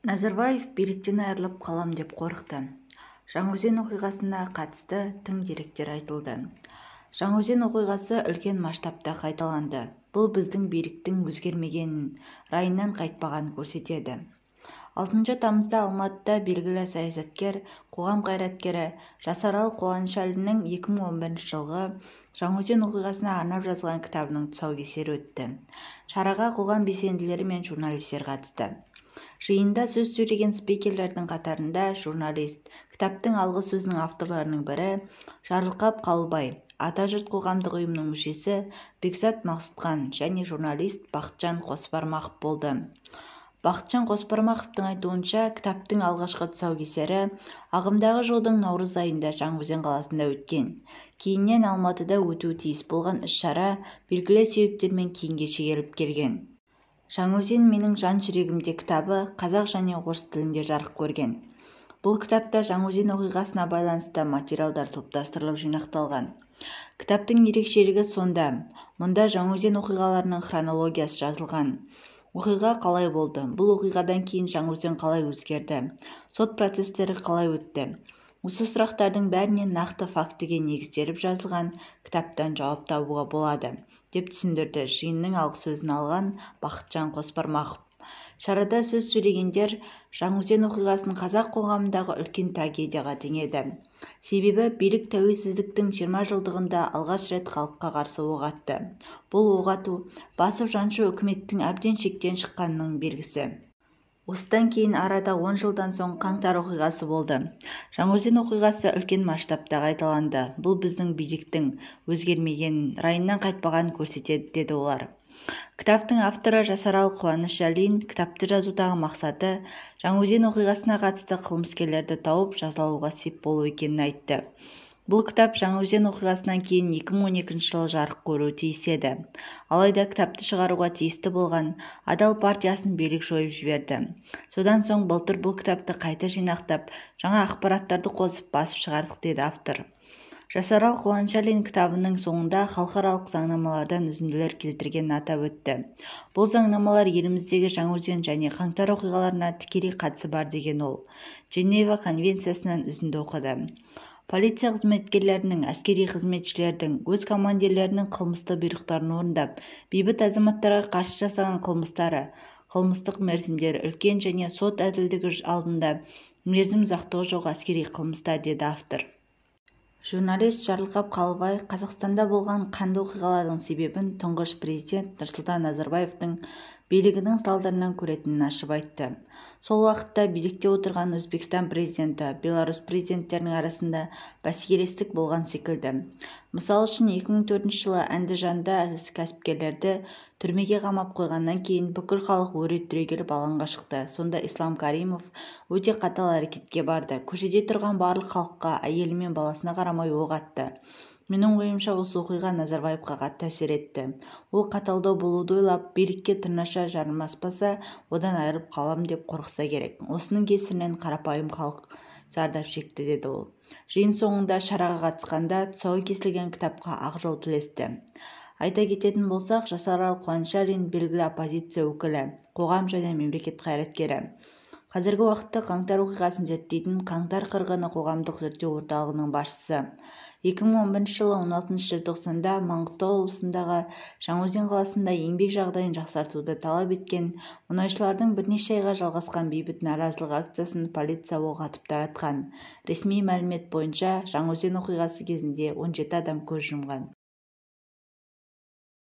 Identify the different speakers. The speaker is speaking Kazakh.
Speaker 1: Назарбаев биліктен айырылып қалам деп қорықты. Жаңаөзен оқиғасына қатысты тың деректер айтылды. Жаңаөзен оқиғасы үлкен масштабта қайталанды. Бұл біздің биліктің өзгермегенін, райынан қайтпағанын көрсетеді. 6 тамызда Алматыда белгілі саясаткер, қоғам қайраткері Жасарал Қуанышәлінің 2011 жылғы Жаңаөзен оқиғасына арнап жазған кітабының тұсаукесері өтті. Шараға қоғам белсенділері мен журналистер қатысты. Жиында сөз сөйлеген спикерлердің қатарында журналист, кітаптың алғы сөзінің авторларының бірі Жарылқап Қалыбай, Атажұрт қоғамдық ұйымының мүшесі Бекзат Мақсұтхан және журналист Бақытжан Қосбармақов болды. Бақытжан Қосбармақовтың айтуынша, кітаптың алғашқы тұсаукесері ағымдағы жылдың наурыз айында Жаңаөзен қаласында өткен. Кейіннен Алматыда өтуі тиіс болған іс-шара белгілі себептермен кейінге шегеріліп келген. Жаңаөзен менің жан жүрегімде кітабы қазақ және орыс тілінде жарық көрген. Бұл кітапта Жаңаөзен оқиғасына байланысты материалдар топтастырылып жинақталған. Кітаптың ерекшелігі сонда, мұнда Жаңаөзен оқиғаларының хронологиясы жазылған. Оқиға қалай болды? Бұл оқиғадан кейін Жаңаөзен қалай өзгерді? Сот процестері қалай өтті? Осы сұрақтардың бәрінен нақты фактіге негізделіп жазылған кітаптан жауап табуға болады, деп түсіндірді жиынның алғы сөзін алған Бақытжан Қосбармақов. Шарада сөз сөйлегендер Жаңаөзен оқиғасын қазақ қоғамындағы үлкен трагедияға теңеді. Себебі билік тәуелсіздіктің 20 жылдығында алғаш рет халыққа қарсы оқ атты. Бұл оқ ату басып жаншу үкіметтің әбден шектен шыққанының белгісі. Осыдан кейін арада 10 жылдан соң қаңтар оқиғасы болды. Жаңаөзен оқиғасы үлкен масштабта қайталанды. Бұл біздің биліктің өзгермегенін, райынан қайтпағанын көрсетеді, деді олар. Кітаптың авторы Жасарал Қуанышәлин кітапты жазудағы мақсаты Жаңаөзен оқиғасына қатысты қылмыскерлерді тауып жазалауға сеп болу екенін айтты. Бұл кітап Жаңаөзен оқиғасынан кейін 2012 жылы жарық көруі тиіс еді. Алайда кітапты шығаруға тиісті болған Адал партиясын билік жойып жіберді. Содан соң былтыр бұл кітапты қайта жинақтап, жаңа ақпараттарды қосып басып шығардық, деді автор. Жасарал Қуанышәлин кітабының соңында халықаралық заңнамалардан үзінділер келтіргенін атап өтті. Бұл заңнамалар еліміздегі Жаңаөзен және қаңтар оқиғаларына тікелей қатысы бар деген ол. Женева конвенциясынан үзінді оқыды. Полиция қызметкерлерінің, әскери қызметшілердің, өз командирлерінің қылмысты бұйрықтарын орындап, бейбіт азаматтарға қарсы жасаған қылмыстары, қылмыстық мерзімдері үлкен және сот әділдігі алдында мерзім ұзақтығы жоқ әскери қылмыстар, деді автор. Журналист Жарылқап Қалыбай Қазақстанда болған қанды оқиғалардың себебін тұңғыш президент Нұрсұлтан Назарбаевтың билігінің салдарынан көретінін ашып айтты. Сол уақытта билікте отырған Өзбекстан президенті, Беларусь президенттерінің арасында бәсекелестік болған секілді. Мысал үшін 2004 жылы Әндіжанда кәсіпкерлерді түрмеге қамап қойғаннан кейін бүкіл халық өре түрегеліп алаңға шықты. Сонда Ислам Каримов өте қатал әрекетке барды. Көшеде тұрған барлық халыққа, әйелі мен баласына қарамай оқ атты. Менің ойымша осы оқиға Назарбаевқа қатты әсер етті. Ол қаталдау болуды ойлап, билікке тырнаша жармаспаса, одан айырылып қалам деп қорықса керек. Осының кесірінен қарапайым халық зардап шекті, деді ол. Жиын соңында шараға қатысқанда тұсауы кесілген кітапқа ақ жол тілесті. Айта кететін болсақ, Жасарал Қуанышәлин белгілі оппозиция өкілі, қоғам және мемлекет қайраткері. Қазіргі уақытта қаңтар оқиғасын зерттейтін Қаңтар қырғыны қоғамдық зерттеу орталығының басшысы. 2011 жылы 16 желтоқсанда Маңғыстау облысындағы Жаңаөзен қаласында еңбек жағдайын жақсартуды талап еткен мұнайшылардың бірнеше айға жалғасқан бейбіт наразылық акциясын полиция оқ атып таратқан. Ресми мәлімет бойынша Жаңаөзен оқиғасы кезінде 17 адам көз жұмған.